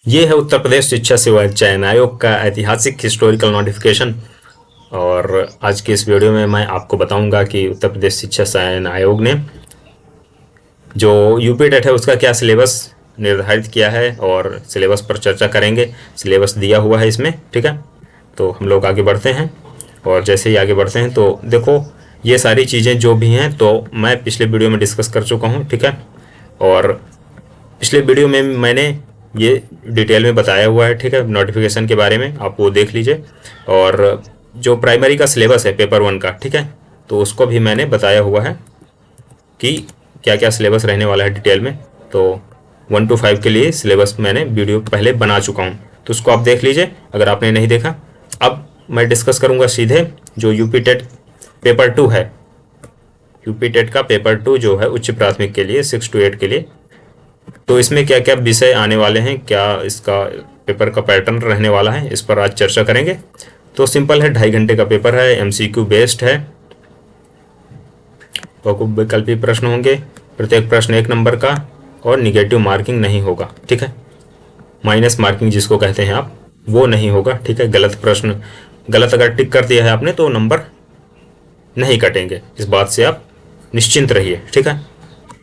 ये है उत्तर प्रदेश शिक्षा सेवा चयन आयोग का ऐतिहासिक हिस्टोरिकल नोटिफिकेशन। और आज के इस वीडियो में मैं आपको बताऊंगा कि उत्तर प्रदेश शिक्षा चयन आयोग ने जो यूपी टेट है उसका क्या सिलेबस निर्धारित किया है, और सिलेबस पर चर्चा करेंगे। सिलेबस दिया हुआ है इसमें, ठीक है। तो हम लोग आगे बढ़ते हैं, और जैसे ही आगे बढ़ते हैं तो देखो ये सारी चीज़ें जो भी हैं तो मैं पिछले वीडियो में डिस्कस कर चुका हूँ, ठीक है। और पिछले वीडियो में मैंने ये डिटेल में बताया हुआ है, ठीक है, नोटिफिकेशन के बारे में, आप वो देख लीजिए। और जो प्राइमरी का सिलेबस है पेपर 1 का, ठीक है, तो उसको भी मैंने बताया हुआ है कि क्या क्या सिलेबस रहने वाला है डिटेल में। तो 1 to 5 के लिए सिलेबस मैंने वीडियो पहले बना चुका हूँ, तो उसको आप देख लीजिए अगर आपने नहीं देखा। अब मैं डिस्कस करूँगा सीधे जो यूपी टेट पेपर 2 है। यूपी टेट का पेपर 2 जो है उच्च प्राथमिक के लिए 6 to 8 के लिए, तो इसमें क्या क्या विषय आने वाले हैं, क्या इसका पेपर का पैटर्न रहने वाला है, इस पर आज चर्चा करेंगे। तो सिंपल है, 2.5 घंटे का पेपर है, एमसीक्यू बेस्ड है, बहुविकल्पी प्रश्न होंगे, प्रत्येक प्रश्न 1 नंबर का, और निगेटिव मार्किंग नहीं होगा, ठीक है। माइनस मार्किंग जिसको कहते हैं आप, वो नहीं होगा, ठीक है। गलत प्रश्न, गलत अगर टिक कर दिया है आपने तो नंबर नहीं कटेंगे, इस बात से आप निश्चिंत रहिए, ठीक है।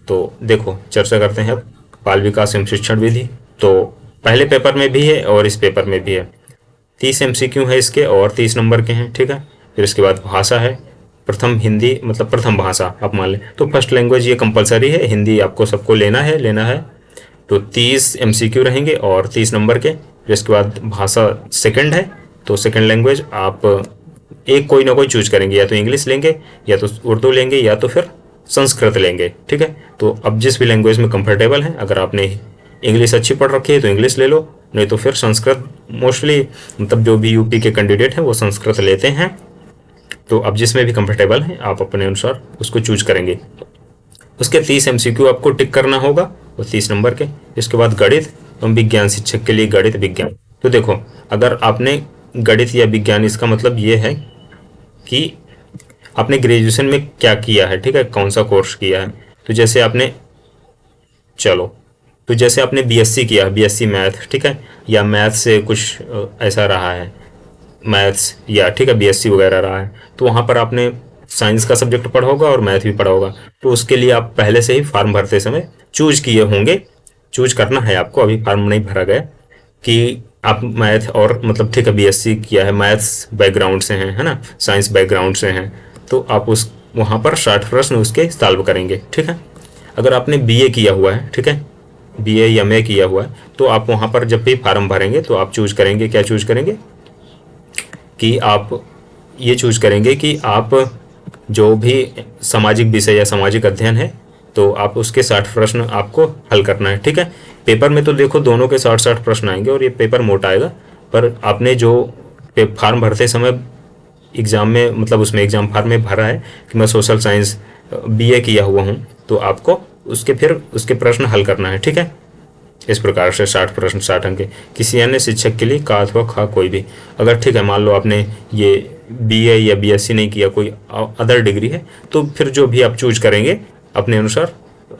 तो देखो चर्चा करते हैं अब बाल विकास एवं शिक्षण विधि। तो पहले पेपर में भी है और इस पेपर में भी है, 30 एमसीक्यू है इसके और 30 नंबर के हैं, ठीक है। फिर इसके बाद भाषा है, प्रथम हिंदी मतलब प्रथम भाषा आप मान लें, तो फर्स्ट लैंग्वेज ये कंपलसरी है, हिंदी आपको सबको लेना है। तो 30 एमसीक्यू रहेंगे और 30 नंबर के। फिर इसके बाद भाषा सेकंड है, तो सेकंड लैंग्वेज आप एक कोई ना कोई चूज करेंगे, या तो इंग्लिश लेंगे, या तो उर्दू लेंगे, या तो फिर संस्कृत लेंगे, ठीक है। तो अब जिस भी लैंग्वेज में कंफर्टेबल है, अगर आपने इंग्लिश अच्छी पढ़ रखी है तो इंग्लिश ले लो, नहीं तो फिर संस्कृत। मोस्टली मतलब जो भी यूपी के कैंडिडेट हैं वो संस्कृत लेते हैं, तो अब जिसमें भी कंफर्टेबल है आप अपने अनुसार उसको चूज करेंगे। उसके 30 एमसीक्यू आपको टिक करना होगा, और 30 नंबर के। इसके बाद गणित एवं विज्ञान शिक्षक के लिए गणित विज्ञान। तो देखो अगर आपने गणित या विज्ञान, इसका मतलब ये है कि आपने ग्रेजुएशन में क्या किया है, ठीक है, कौन सा कोर्स किया है। तो जैसे आपने तो जैसे आपने बीएससी किया, बीएससी मैथ, ठीक है, या मैथ से कुछ ऐसा रहा है, मैथ्स या ठीक है बीएससी वगैरह रहा है, तो वहाँ पर आपने साइंस का सब्जेक्ट पढ़ा होगा और मैथ भी पढ़ा होगा। तो उसके लिए आप पहले से ही फॉर्म भरते समय चूज किए होंगे, चूज करना है आपको, अभी फॉर्म नहीं भरा गया, कि आप मैथ और मतलब ठीक है बीएससी किया है, मैथ्स बैकग्राउंड से हैं, है ना, साइंस बैकग्राउंड से हैं, तो आप उस वहाँ पर 60 प्रश्न उसके सॉल्व करेंगे, ठीक है। अगर आपने बीए किया हुआ है, ठीक है, बीए या एमए किया हुआ है, तो आप वहाँ पर जब भी फॉर्म भरेंगे तो आप चूज करेंगे, क्या चूज करेंगे कि आप ये चूज करेंगे कि आप जो भी सामाजिक विषय या सामाजिक अध्ययन है, तो आप उसके 60 प्रश्न आपको हल करना है, ठीक है। पेपर में तो देखो दोनों के 60-60 प्रश्न आएंगे और ये पेपर मोटा आएगा, पर आपने जो फॉर्म भरते समय एग्ज़ाम में मतलब उसमें एग्ज़ाम फॉर्म में भरा है कि मैं सोशल साइंस बीए किया हुआ हूँ, तो आपको उसके फिर उसके प्रश्न हल करना है, ठीक है। इस प्रकार से 60 प्रश्न 60 अंक के। किसी अन्य शिक्षक के लिए का अथवा खा कोई भी, अगर ठीक है मान लो आपने ये बीए या बीएससी नहीं किया, कोई अदर डिग्री है, तो फिर जो भी आप चूज करेंगे अपने अनुसार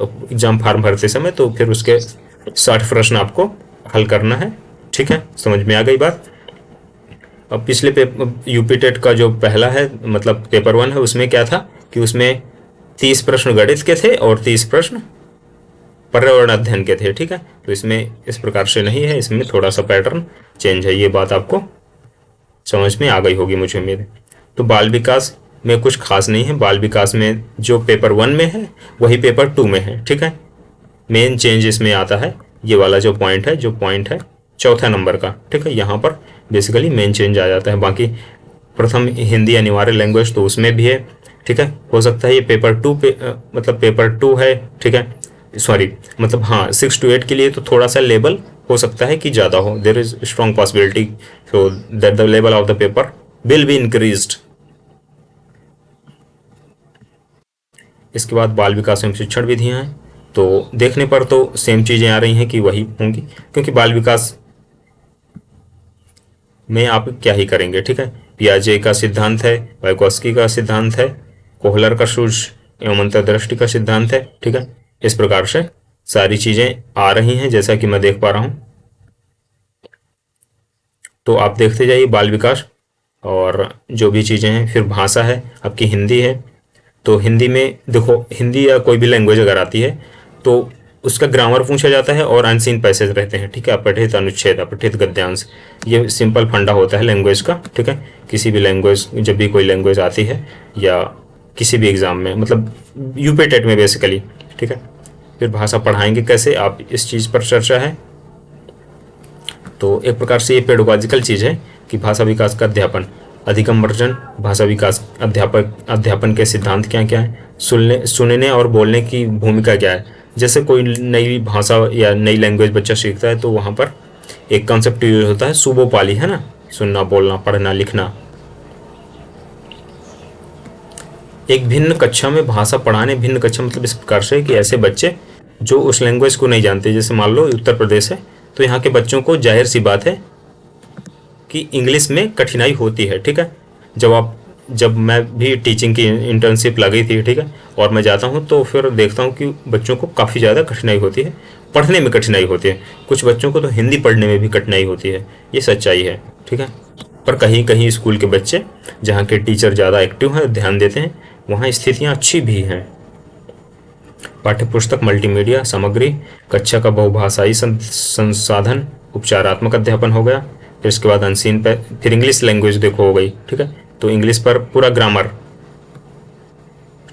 एग्जाम फॉर्म भरते समय, तो फिर उसके 60 प्रश्न आपको हल करना है, ठीक है। समझ में आ गई बात। अब पिछले यूपी टेट का जो पहला है मतलब पेपर 1 है, उसमें क्या था कि उसमें 30 प्रश्न गणित के थे और 30 प्रश्न पर्यावरण अध्ययन के थे, ठीक है। तो इसमें इस प्रकार से नहीं है, इसमें थोड़ा सा पैटर्न चेंज है, ये बात आपको समझ में आ गई होगी मुझे उम्मीद है। तो बाल विकास में कुछ खास नहीं है, बाल विकास में जो पेपर 1 में है वही पेपर 2 में है, ठीक है। मेन चेंज इसमें आता है ये वाला जो पॉइंट है चौथा नंबर का, ठीक है, यहाँ पर बेसिकली मेन चेंज आ जाता है। बाकी प्रथम हिंदी अनिवार्य लैंग्वेज तो उसमें भी है, ठीक है। हो सकता है ये पेपर 2 पे मतलब पेपर 2 है, ठीक है, सॉरी मतलब हाँ 6 to 8 के लिए तो थोड़ा सा लेवल हो सकता है कि ज़्यादा हो, there is strong possibility so that the level of the paper will be increased. इसके बाद बाल विकास एवं शिक्षण विधियाँ हैं, तो देखने पर तो सेम चीज़ें आ रही हैं कि वही होंगी, क्योंकि बाल विकास में आप क्या ही करेंगे, ठीक है। पियाजे का सिद्धांत है, वाइगोस्की का सिद्धांत है, कोहलर का सूक्ष्म एवं अंतर्दृष्टि का सिद्धांत है, ठीक है। इस प्रकार से सारी चीज़ें आ रही हैं जैसा कि मैं देख पा रहा हूँ। तो आप देखते जाइए बाल विकास और जो भी चीज़ें हैं। फिर भाषा है आपकी, हिंदी है। तो हिंदी में देखो, हिंदी या कोई भी लैंग्वेज अगर आती है तो उसका ग्रामर पूछा जाता है और अनसीन पैसेज रहते हैं, ठीक है। अपठित अनुच्छेद, अपठित गद्यांश, ये सिंपल फंडा होता है लैंग्वेज का, ठीक है। किसी भी लैंग्वेज, जब भी कोई लैंग्वेज आती है या किसी भी एग्ज़ाम में, मतलब यूपी टेट में बेसिकली, ठीक है। फिर भाषा पढ़ाएंगे कैसे, आप इस चीज़ पर चर्चा है। तो एक प्रकार से ये पेडोलॉजिकल चीज़ है कि भाषा विकास का अध्यापन, अधिगम वर्जन, भाषा विकास अध्यापन के सिद्धांत क्या क्या है, सुनने और बोलने की भूमिका क्या है। जैसे कोई नई भाषा या नई लैंग्वेज बच्चा सीखता है तो वहाँ पर एक कॉन्सेप्ट यूज होता है सुबोपाली, है ना, सुनना, बोलना, पढ़ना, लिखना। एक भिन्न कक्षा में भाषा पढ़ाने, भिन्न कक्षा मतलब इस प्रकार से कि ऐसे बच्चे जो उस लैंग्वेज को नहीं जानते, जैसे मान लो उत्तर प्रदेश है तो यहाँ के बच्चों को जाहिर सी बात है कि इंग्लिश में कठिनाई होती है, ठीक है। जब मैं भी टीचिंग की इंटर्नशिप लगी थी, ठीक है, और मैं जाता हूँ तो फिर देखता हूँ कि बच्चों को काफ़ी ज़्यादा कठिनाई होती है, पढ़ने में कठिनाई होती है। कुछ बच्चों को तो हिंदी पढ़ने में भी कठिनाई होती है, ये सच्चाई है, ठीक है। पर कहीं कहीं स्कूल के बच्चे जहाँ के टीचर ज़्यादा एक्टिव हैं, ध्यान देते हैं, वहाँ स्थितियाँ अच्छी भी हैं। पाठ्यपुस्तक, मल्टीमीडिया सामग्री, कक्षा का बहुभाषाई संसाधन, उपचारात्मक अध्यापन हो गया। फिर इसके बाद अनसीन पे, फिर इंग्लिश लैंग्वेज देखो हो गई, ठीक है। तो इंग्लिश पर पूरा ग्रामर,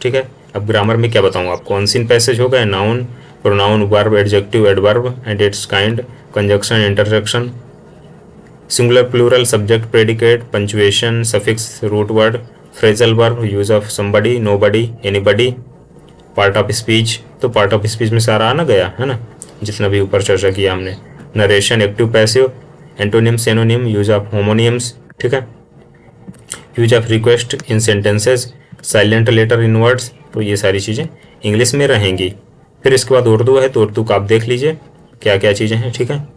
ठीक है। अब ग्रामर में क्या बताऊँ आपको, अनसीन पैसेज हो गए, noun, pronoun, verb, adjective, adverb and its kind, conjunction, interjection, singular plural, subject, predicate, punctuation, suffix, root word, phrasal verb, use of somebody, nobody, anybody, part of speech. तो part of speech में सारा आना गया है ना, जितना भी ऊपर चर्चा किया हमने। Narration, active passive, antonym, synonym, use of homonyms, ठीक है। Use of request in sentences, silent letter in words. तो ये सारी चीज़ें इंग्लिश में रहेंगी। फिर इसके बाद उर्दू है, तो उर्दू का आप देख लीजिए क्या क्या चीज़ें हैं, ठीक है।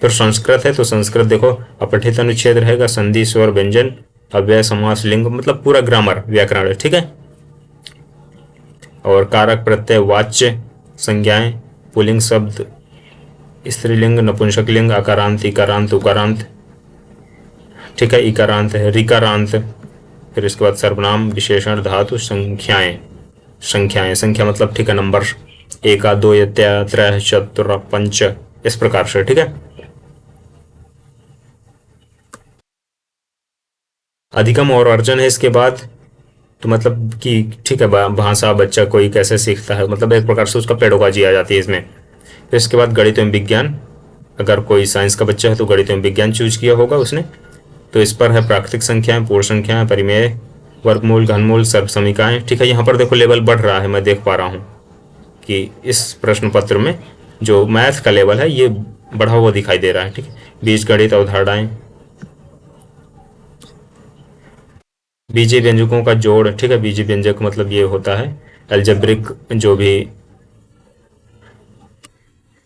फिर संस्कृत है, तो संस्कृत देखो, अपठित अनुच्छेद रहेगा, संधि, स्वर, व्यंजन, अव्यय, समास, लिंग, मतलब पूरा ग्रामर, व्याकरण, ठीक है। और कारक, प्रत्यय, वाच्य, संज्ञाएं, पुल्लिंग शब्द, स्त्रीलिंग, नपुंसकलिंग, अकारांत, इकारांत, उकारांत, ठीक है। इकारांत है, रिकारांत। फिर इसके बाद सर्वनाम, विशेषण, धातु, संख्याएं, संख्या मतलब, ठीक है, नंबर, एका, दो, त्रय, चतुर, पंच, इस प्रकार से, ठीक है। अधिगम और अर्जन है इसके बाद। तो मतलब कि ठीक है, भाषा बच्चा कोई कैसे सीखता है, मतलब एक प्रकार से उसका पेडोलॉजी आ जाती है इसमें। फिर इसके बाद गणित एवं विज्ञान, अगर कोई साइंस का बच्चा है तो गणित एवं विज्ञान चूज किया होगा उसने। तो इस पर है प्राकृतिक संख्याएं, पूर्ण संख्याएं, परिमेय, वर्गमूल, घनमूल, सर्वसमीकाएं, ठीक है। यहाँ पर देखो लेवल बढ़ रहा है, मैं देख पा रहा हूँ कि इस प्रश्न पत्र में जो मैथ का लेवल है ये बढ़ा हुआ दिखाई दे रहा है, ठीक है। बीजगणित, अवधारणाएं, बीजीय व्यंजकों का जोड़, ठीक है। बीजीय व्यंजक मतलब ये होता है एल्जेब्रिक, जो भी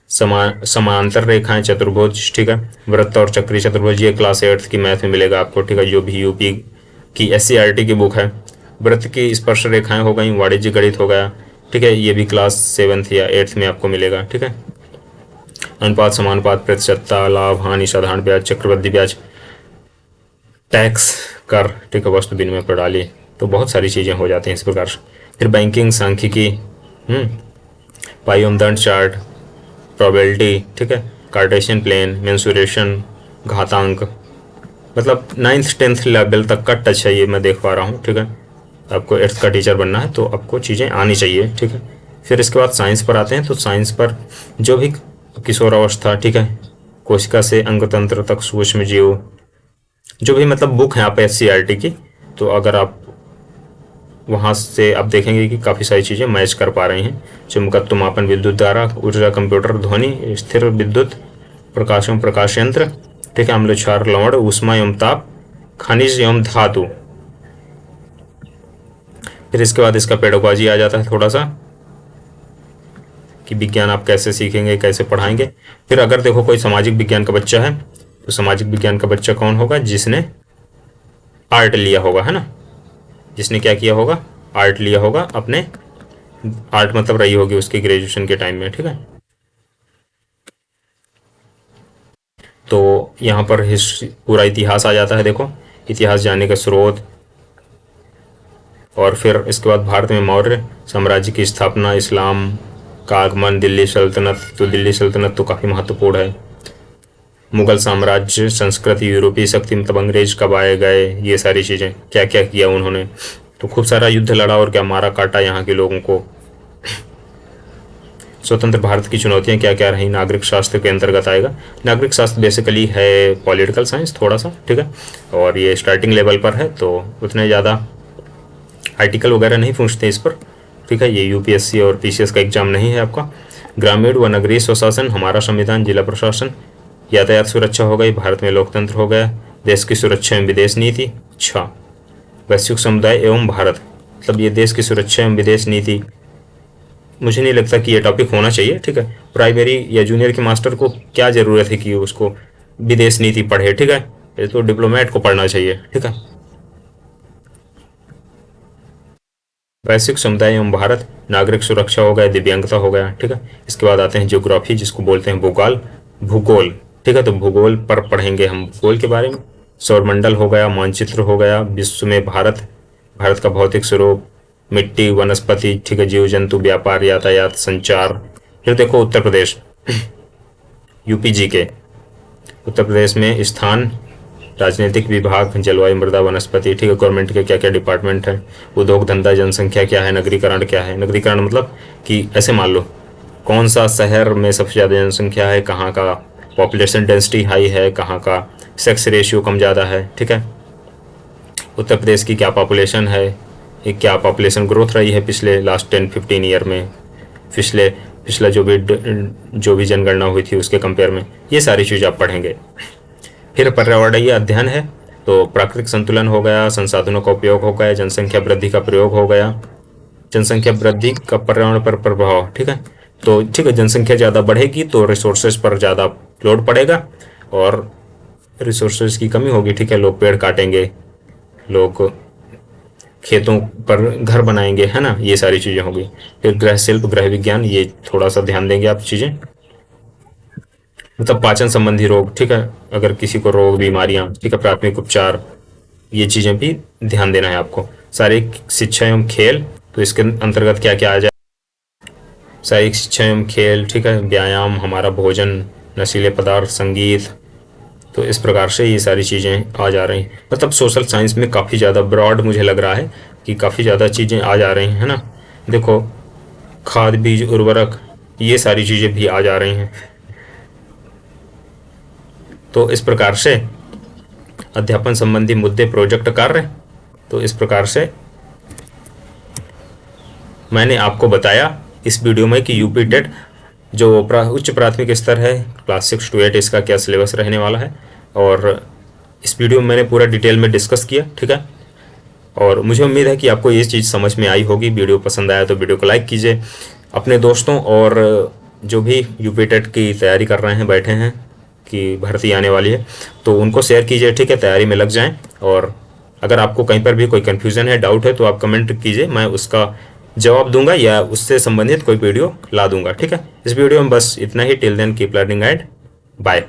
समांतर रेखाएं, चतुर्भुज, ठीक है। वृत्त और चक्रीय चतुर्भुज, ये क्लास 8th की मैथ में मिलेगा आपको, ठीक है, जो भी यूपी की SCERT की बुक है। वृत्त की स्पर्श रेखाएं हो गई, वाणिज्य गणित हो गया, ठीक है, ये भी क्लास 7th या 8th में आपको मिलेगा, ठीक है। अनुपात, समानुपात, प्रतिशतता, लाभ, हानि, साधारण ब्याज, चक्रवृद्धि ब्याज, टैक्स, कर, ठीक है, वस्तु विनिमय प्रणाली। तो बहुत सारी चीज़ें हो जाती हैं इस प्रकार से। फिर बैंकिंग, सांख्यिकी, पाई दंड चार्ट, प्रोबेबिलिटी, ठीक है, कार्टेशियन प्लेन, मेंसुरेशन, घातांक, मतलब 9th-10th लेवल तक का टच है ये, मैं देख पा रहा हूँ, ठीक है। आपको 8th का टीचर बनना है तो आपको चीज़ें आनी चाहिए, ठीक है। फिर इसके बाद साइंस पर आते हैं, तो साइंस पर जो भी किशोर अवस्था, ठीक है, कोशिका से अंगतंत्र तक, सूक्ष्म जीव, जो भी मतलब बुक है आप SCERT की, तो अगर आप वहाँ से आप देखेंगे कि काफ़ी सारी चीज़ें मैच कर पा रही हैं। चुंबकत्व, मापन, विद्युत धारा, ऊर्जा, कंप्यूटर, ध्वनि, स्थिर विद्युत, प्रकाश एवं प्रकाश यंत्र, ठीक है, अम्ल, क्षार, लवण, ऊष्मा एवं ताप, खनिज एवं धातु। फिर इसके बाद इसका पेडोलॉजी आ जाता है थोड़ा सा, कि विज्ञान आप कैसे सीखेंगे, कैसे पढ़ाएंगे। फिर अगर देखो कोई सामाजिक विज्ञान का बच्चा है, तो सामाजिक विज्ञान का बच्चा कौन होगा, जिसने आर्ट लिया होगा, है ना, जिसने क्या किया होगा, आर्ट लिया होगा अपने, आर्ट मतलब रही होगी उसकी ग्रेजुएशन के टाइम में, ठीक है। तो यहाँ पर पूरा इतिहास आ जाता है। देखो, इतिहास जानने का स्रोत, और फिर इसके बाद भारत में मौर्य साम्राज्य की स्थापना, इस्लाम का आगमन, दिल्ली सल्तनत। तो दिल्ली सल्तनत तो काफ़ी महत्वपूर्ण है। मुगल साम्राज्य, संस्कृति, यूरोपीय शक्ति मतलब अंग्रेज कब आए गए, ये सारी चीज़ें, क्या क्या किया उन्होंने। तो खूब सारा युद्ध लड़ा और क्या मारा काटा यहाँ के लोगों को। स्वतंत्र भारत की चुनौतियाँ क्या क्या रही, नागरिक शास्त्र के अंतर्गत आएगा। नागरिक शास्त्र बेसिकली है पॉलिटिकल साइंस थोड़ा सा, ठीक है, और ये स्टार्टिंग लेवल पर है, तो उतने ज़्यादा आर्टिकल वगैरह नहीं पूछते इस पर, ठीक है। ये यूपीएससी और पीसीएस का एग्जाम नहीं है आपका। ग्रामीण व नगरीय स्वशासन, हमारा संविधान, जिला प्रशासन, यातायात सुरक्षा हो गई, भारत में लोकतंत्र हो गया, देश की सुरक्षा एवं विदेश नीति। अच्छा, वैश्विक समुदाय एवं भारत, मतलब ये देश की सुरक्षा एवं विदेश नीति, मुझे नहीं लगता कि ये टॉपिक होना चाहिए, ठीक है। प्राइमरी या जूनियर के मास्टर को क्या ज़रूरत है कि उसको विदेश नीति पढ़े, ठीक है, ये तो डिप्लोमेट को पढ़ना चाहिए, ठीक है। वैश्विक समुदाय एवं भारत, नागरिक सुरक्षा हो गया, दिव्यांगता हो गया, ठीक है। इसके बाद आते हैं ज्योग्राफी, जिसको बोलते हैं भूगोल, ठीक है। तो भूगोल पर पढ़ेंगे हम भूगोल के बारे में। सौरमंडल हो गया, मानचित्र हो गया, विश्व में भारत, भारत का भौतिक स्वरूप, मिट्टी, वनस्पति, ठीक है, जीव जंतु, व्यापार, यातायात, संचार। फिर देखो उत्तर प्रदेश, यूपी जी के, उत्तर प्रदेश में स्थान, राजनीतिक विभाग, जलवायु, मृदा, वनस्पति, ठीक है। गवर्नमेंट के क्या क्या डिपार्टमेंट है, उद्योग धंधा, जनसंख्या क्या है, नगरीकरण क्या है। नगरीकरण मतलब कि ऐसे मान लो कौन सा शहर में सबसे ज़्यादा जनसंख्या है, कहाँ का पॉपुलेशन डेंसिटी हाई है, कहाँ का सेक्स रेशियो कम ज़्यादा है, ठीक है। उत्तर प्रदेश की क्या पॉपुलेशन है, ये क्या पॉपुलेशन ग्रोथ रही है पिछले लास्ट 10-15 ईयर में, पिछला जो भी जनगणना हुई थी उसके कंपेयर में, ये सारी चीज़ आप पढ़ेंगे। फिर पर्यावरणीय अध्ययन है, तो प्राकृतिक संतुलन हो गया, संसाधनों का उपयोग हो गया, जनसंख्या वृद्धि का प्रयोग हो गया, जनसंख्या वृद्धि का पर्यावरण पर प्रभाव, ठीक है। तो ठीक है, जनसंख्या ज़्यादा बढ़ेगी तो रिसोर्सेज पर ज़्यादा लोड पड़ेगा और रिसोर्सेज की कमी होगी, ठीक है। लोग पेड़ काटेंगे, लोग खेतों पर घर बनाएंगे, है ना, ये सारी चीज़ें होगी। फिर गृह शिल्प, गृह विज्ञान, ये थोड़ा सा ध्यान देंगे आप चीज़ें, मतलब पाचन संबंधी रोग, ठीक है, अगर किसी को रोग, बीमारियां, ठीक है, प्राथमिक उपचार, ये चीज़ें भी ध्यान देना है आपको। शारीरिक शिक्षा एवं खेल, तो इसके अंतर्गत क्या क्या आ जाए, शारीरिक शिक्षा एवं खेल, ठीक है, व्यायाम, हमारा भोजन, नशीले पदार्थ, संगीत। तो इस प्रकार से ये सारी चीज़ें आ जा रही हैं। मतलब सोशल साइंस में काफ़ी ज़्यादा ब्रॉड मुझे लग रहा है कि काफ़ी ज़्यादा चीज़ें आ जा रही हैं, है ना। देखो, खाद, बीज, उर्वरक, ये सारी चीज़ें भी आ जा रही हैं। तो इस प्रकार से अध्यापन संबंधी मुद्दे, प्रोजेक्ट कार्य, तो इस प्रकार से मैंने आपको बताया इस वीडियो में कि यूपी टेट जो उच्च प्राथमिक स्तर है, क्लास 6 to 8, इसका क्या सिलेबस रहने वाला है, और इस वीडियो में मैंने पूरा डिटेल में डिस्कस किया, ठीक है। और मुझे उम्मीद है कि आपको ये चीज़ समझ में आई होगी। वीडियो पसंद आया तो वीडियो को लाइक कीजिए। अपने दोस्तों और जो भी यूपी टेट की तैयारी कर रहे हैं, बैठे हैं कि भर्ती आने वाली है, तो उनको शेयर कीजिए, ठीक है, तैयारी में लग जाएं। और अगर आपको कहीं पर भी कोई कन्फ्यूज़न है, डाउट है, तो आप कमेंट कीजिए, मैं उसका जवाब दूंगा या उससे संबंधित कोई वीडियो ला दूंगा, ठीक है। इस वीडियो में बस इतना ही। Till then keep learning and bye.